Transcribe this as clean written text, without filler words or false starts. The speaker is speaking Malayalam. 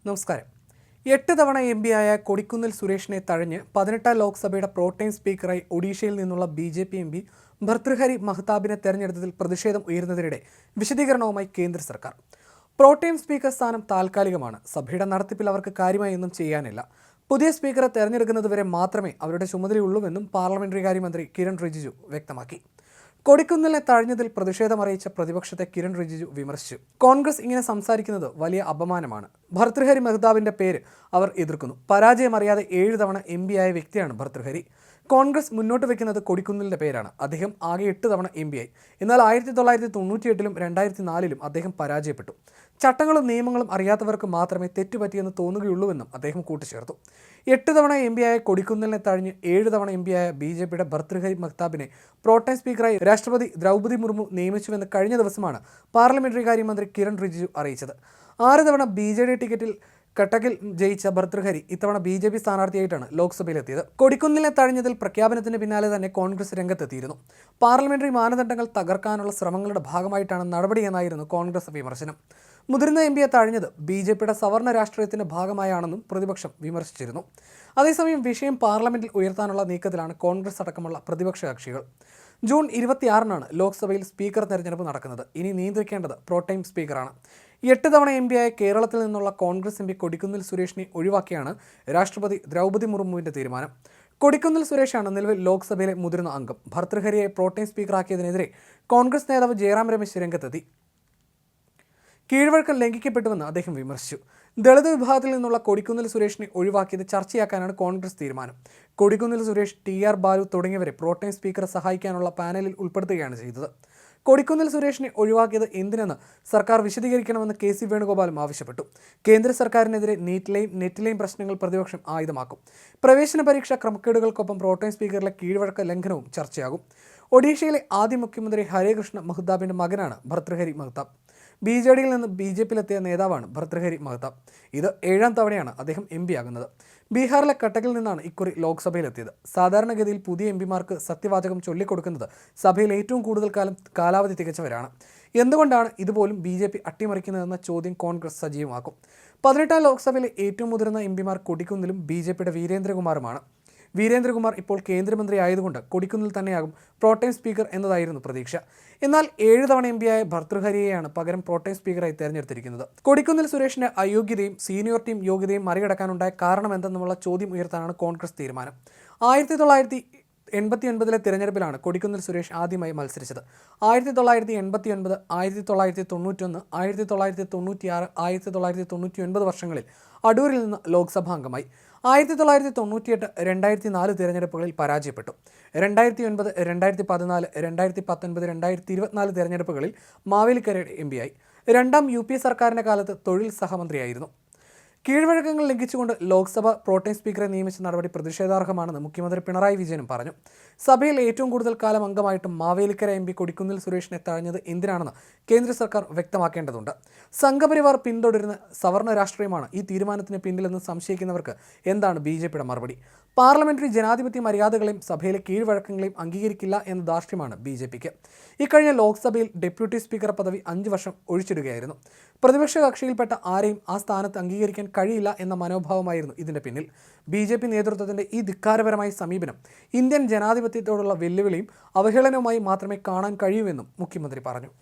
നമസ്കാരം. 8 തവണ എം ആയ കൊടിക്കുന്നിൽ സുരേഷിനെ തഴഞ്ഞ് 18 ലോക്സഭയുടെ പ്രോടൈം സ്പീക്കറായി ഒഡീഷയിൽ നിന്നുള്ള ബി.ജെ.പി. എം പി ഭർതൃഹരി മഹ്താബിനെ തെരഞ്ഞെടുത്തതിൽ പ്രതിഷേധം ഉയരുന്നതിനിടെ വിശദീകരണവുമായി കേന്ദ്ര സർക്കാർ. പ്രോടൈം സ്പീക്കർ സ്ഥാനം താൽക്കാലികമാണ്. സഭയുടെ നടത്തിപ്പിൽ അവർക്ക് കാര്യമായി ഒന്നും ചെയ്യാനില്ല. പുതിയ സ്പീക്കറെ തെരഞ്ഞെടുക്കുന്നതുവരെ മാത്രമേ അവരുടെ ചുമതലയുള്ളൂവെന്നും പാർലമെന്ററി കാര്യമന്ത്രി കിരൺ റിജിജു വ്യക്തമാക്കി. കൊടിക്കുന്നിലിനെ തഴഞ്ഞതിൽ പ്രതിഷേധമറിയിച്ച പ്രതിപക്ഷത്തെ കിരൺ റിജിജു വിമർശിച്ചു. കോൺഗ്രസ് ഇങ്ങനെ സംസാരിക്കുന്നത് വലിയ അപമാനമാണ്. ഭർതൃഹരി മഹ്താബിന്റെ പേര് അവർ എതിർക്കുന്നു. പരാജയമറിയാതെ 7 തവണ എം ആയ വ്യക്തിയാണ് ഭർതൃഹരി. കോൺഗ്രസ് മുന്നോട്ട് വെക്കുന്നത് കൊടിക്കുന്നിലിന്റെ പേരാണ്. അദ്ദേഹം ആകെ 8 തവണ എം ആയി. എന്നാൽ 1998-ലും 2004-ലും അദ്ദേഹം പരാജയപ്പെട്ടു. ചട്ടങ്ങളും നിയമങ്ങളും അറിയാത്തവർക്ക് മാത്രമേ തെറ്റുപറ്റിയെന്ന് തോന്നുകയുള്ളൂവെന്നും അദ്ദേഹം കൂട്ടിച്ചേർത്തു. 8 തവണ എം ആയ കൊടിക്കുന്നിലിനെ തഴഞ്ഞ് 7 തവണ എം ആയ ബി.ജെ.പിയുടെ ഭർതൃഹരി മഹ്താബിനെ പ്രോടൈം സ്പീക്കറായി രാഷ്ട്രപതി ദ്രൗപദി മുർമു നിയമിച്ചുവെന്ന് കഴിഞ്ഞ ദിവസമാണ് പാർലമെന്ററി കാര്യമന്ത്രി കിരൺ റിജിജു അറിയിച്ചത്. 6 തവണ ബി.ജെ.ഡി ടിക്കറ്റിൽ കട്ടകിൽ ജയിച്ച ഭർതൃഹരി ഇത്തവണ ബി.ജെ.പി. സ്ഥാനാർത്ഥിയായിട്ടാണ് ലോക്സഭയിലെത്തിയത്. കൊടിക്കുന്നിലിനെ തഴഞ്ഞതിൽ പ്രഖ്യാപനത്തിന് പിന്നാലെ തന്നെ കോൺഗ്രസ് രംഗത്തെത്തിയിരുന്നു. പാർലമെന്ററി മാനദണ്ഡങ്ങൾ തകർക്കാനുള്ള ശ്രമങ്ങളുടെ ഭാഗമായിട്ടാണ് നടപടിയെന്നായിരുന്നു കോൺഗ്രസ് വിമർശനം. മുതിർന്ന എം പിയെ തഴഞ്ഞത് ബി.ജെ.പിയുടെ സവർണ രാഷ്ട്രീയത്തിന്റെ ഭാഗമായാണെന്നും പ്രതിപക്ഷം വിമർശിച്ചിരുന്നു. അതേസമയം വിഷയം പാർലമെന്റിൽ ഉയർത്താനുള്ള നീക്കത്തിലാണ് കോൺഗ്രസ് അടക്കമുള്ള പ്രതിപക്ഷ കക്ഷികൾ. ജൂൺ 26-നാണ് ലോക്സഭയിൽ സ്പീക്കർ തെരഞ്ഞെടുപ്പ് നടക്കുന്നത്. ഇനി നിയന്ത്രിക്കേണ്ടത് പ്രോടൈം സ്പീക്കറാണ്. 8 തവണ എം ആയ കേരളത്തിൽ നിന്നുള്ള കോൺഗ്രസ് എം പി കൊടിക്കുന്നിൽ സുരേഷിനെ ഒഴിവാക്കിയാണ് രാഷ്ട്രപതി ദ്രൗപദി മുർമുവിന്റെ തീരുമാനം. കൊടിക്കുന്നിൽ സുരേഷാണ് നിലവിൽ ലോക്സഭയിലെ മുതിർന്ന അംഗം. ഭർതൃഹരിയെ പ്രോടൈം സ്പീക്കറാക്കിയതിനെതിരെ കോൺഗ്രസ് നേതാവ് ജയറാം രമേശ് രംഗത്തെത്തി. കീഴ്വഴക്കം ലംഘിക്കപ്പെട്ടുവെന്ന് അദ്ദേഹം വിമർശിച്ചു. ദളിത് വിഭാഗത്തിൽ നിന്നുള്ള കൊടിക്കുന്നിൽ സുരേഷിനെ ഒഴിവാക്കിയത് ചർച്ചയാക്കാനാണ് കോൺഗ്രസ് തീരുമാനം. കൊടിക്കുന്നിൽ സുരേഷ്, ടി.ആർ. ബാലു തുടങ്ങിയവരെ പ്രോടൈം സ്പീക്കറെ സഹായിക്കാനുള്ള പാനലിൽ ഉൾപ്പെടുത്തുകയാണ് ചെയ്തത്. കൊടിക്കുന്നിൽ സുരേഷിനെ ഒഴിവാക്കിയത് എന്തിനെന്ന് സർക്കാർ വിശദീകരിക്കണമെന്ന് കെ.സി. വേണുഗോപാലും ആവശ്യപ്പെട്ടു. കേന്ദ്ര സർക്കാരിനെതിരെ നീറ്റിലെയും നെറ്റിലെയും പ്രശ്നങ്ങൾ പ്രതിപക്ഷം ആയുധമാക്കും. പ്രവേശന പരീക്ഷാ ക്രമക്കേടുകൾക്കൊപ്പം പ്രോടൈം സ്പീക്കറിലെ കീഴ്വഴക്ക ലംഘനവും ചർച്ചയാകും. ഒഡീഷയിലെ ആദ്യ മുഖ്യമന്ത്രി ഹരേകൃഷ്ണ മഹ്താബിന്റെ മകനാണ് ഭർതൃഹരി മഹ്താബ്. ബി.ജെ.ഡിയിൽ നിന്ന് ബി.ജെ.പിയിലെത്തിയ നേതാവാണ് ഭർതൃഹരി മഹ്താബ്. ഇത് 7-ാം തവണയാണ് അദ്ദേഹം എം പി ആകുന്നത്. ബീഹാറിലെ കട്ടകിൽ നിന്നാണ് ഇക്കുറി ലോക്സഭയിലെത്തിയത്. സാധാരണഗതിയിൽ പുതിയ എം പിമാർക്ക് സത്യവാചകം ചൊല്ലിക്കൊടുക്കുന്നത് സഭയിൽ ഏറ്റവും കൂടുതൽ കാലാവധി തികച്ചവരാണ്. എന്തുകൊണ്ടാണ് ഇതുപോലും ബി.ജെ.പി. അട്ടിമറിക്കുന്നതെന്ന ചോദ്യം കോൺഗ്രസ് സജീവമാക്കും. 18-ാം ലോക്സഭയിലെ ഏറ്റവും മുതിർന്ന എം പിമാർ കൊടിക്കുന്നിലും ബി.ജെ.പിയുടെ വീരേന്ദ്രകുമാറുമാണ്. വീരേന്ദ്രകുമാർ ഇപ്പോൾ കേന്ദ്രമന്ത്രി ആയതുകൊണ്ട് കൊടിക്കുന്നിൽ തന്നെയാകും പ്രോടൈം സ്പീക്കർ എന്നതായിരുന്നു പ്രതീക്ഷ. എന്നാൽ 7 തവണ എം ആയ ഭർതൃഹരിയെയാണ് പകരം പ്രോടൈം സ്പീക്കറായി തെരഞ്ഞെടുത്തിരിക്കുന്നത്. കൊടിക്കുന്നിൽ സുരേഷിന്റെ അയോഗ്യതയും സീനിയോറിറ്റിയും യോഗ്യതയും മറികടക്കാനുണ്ടായ കാരണമെന്തെന്നുള്ള ചോദ്യം ഉയർത്താനാണ് കോൺഗ്രസ് തീരുമാനം. 1989-ലെ തിരഞ്ഞെടുപ്പിലാണ് കൊടിക്കുന്നിൽ സുരേഷ് ആദ്യമായി മത്സരിച്ചത്. 1989, 1991, 1996, 1999 വർഷങ്ങളിൽ അടൂരിൽ നിന്ന് ലോക്സഭാ അംഗമായി. 1998, 2004 തിരഞ്ഞെടുപ്പുകളിൽ പരാജയപ്പെട്ടു. 2009, 2014, 2019, 2024 തിരഞ്ഞെടുപ്പുകളിൽ മാവേലിക്കരയുടെ എം പിയായി. 2ാം UPA സർക്കാരിൻ്റെ കാലത്ത് തൊഴിൽ സഹമന്ത്രിയായിരുന്നു. കീഴ്വഴക്കങ്ങൾ ലംഘിച്ചുകൊണ്ട് ലോക്സഭ പ്രോടൈം സ്പീക്കറെ നിയമിച്ച നടപടി പ്രതിഷേധാർഹമാണെന്ന് മുഖ്യമന്ത്രി പിണറായി വിജയനും പറഞ്ഞു. സഭയിൽ ഏറ്റവും കൂടുതൽ കാലം അംഗമായിട്ടും മാവേലിക്കര എം പി കൊടിക്കുന്നിൽ സുരേഷിനെ തഴഞ്ഞത് എന്തിനാണെന്ന് കേന്ദ്ര സർക്കാർ വ്യക്തമാക്കേണ്ടതുണ്ട്. സംഘപരിവാർ പിന്തുടരുന്ന സവർണ രാഷ്ട്രീയമാണ് ഈ തീരുമാനത്തിന് പിന്നിലെന്ന് സംശയിക്കുന്നവർക്ക് എന്താണ് ബി.ജെ.പിയുടെ മറുപടി? പാർലമെന്ററി ജനാധിപത്യ മര്യാദകളെയും സഭയിലെ കീഴ്വഴക്കങ്ങളെയും അംഗീകരിക്കില്ല എന്ന ധാർഷ്ട്യമാണ് ബി.ജെ.പിക്ക്. ഇക്കഴിഞ്ഞ ലോക്സഭയിൽ ഡെപ്യൂട്ടി സ്പീക്കർ പദവി 5 വർഷം ഒഴിച്ചിടുകയായിരുന്നു. പ്രതിപക്ഷ കക്ഷിയിൽപ്പെട്ട ആരെയും ആ സ്ഥാനത്ത് അംഗീകരിക്കാൻ കഴിയില്ല എന്ന മനോഭാവമായിരുന്നു ഇതിന്റെ പിന്നിൽ. ബി.ജെ.പി. നേതൃത്വത്തിന്റെ ഈ ധിക്കാരപരമായ സമീപനം ഇന്ത്യൻ ജനാധിപത്യത്തോടുള്ള വെല്ലുവിളിയും അവഹേളനവുമായി മാത്രമേ കാണാൻ കഴിയൂവെന്നും മുഖ്യമന്ത്രി പറഞ്ഞു.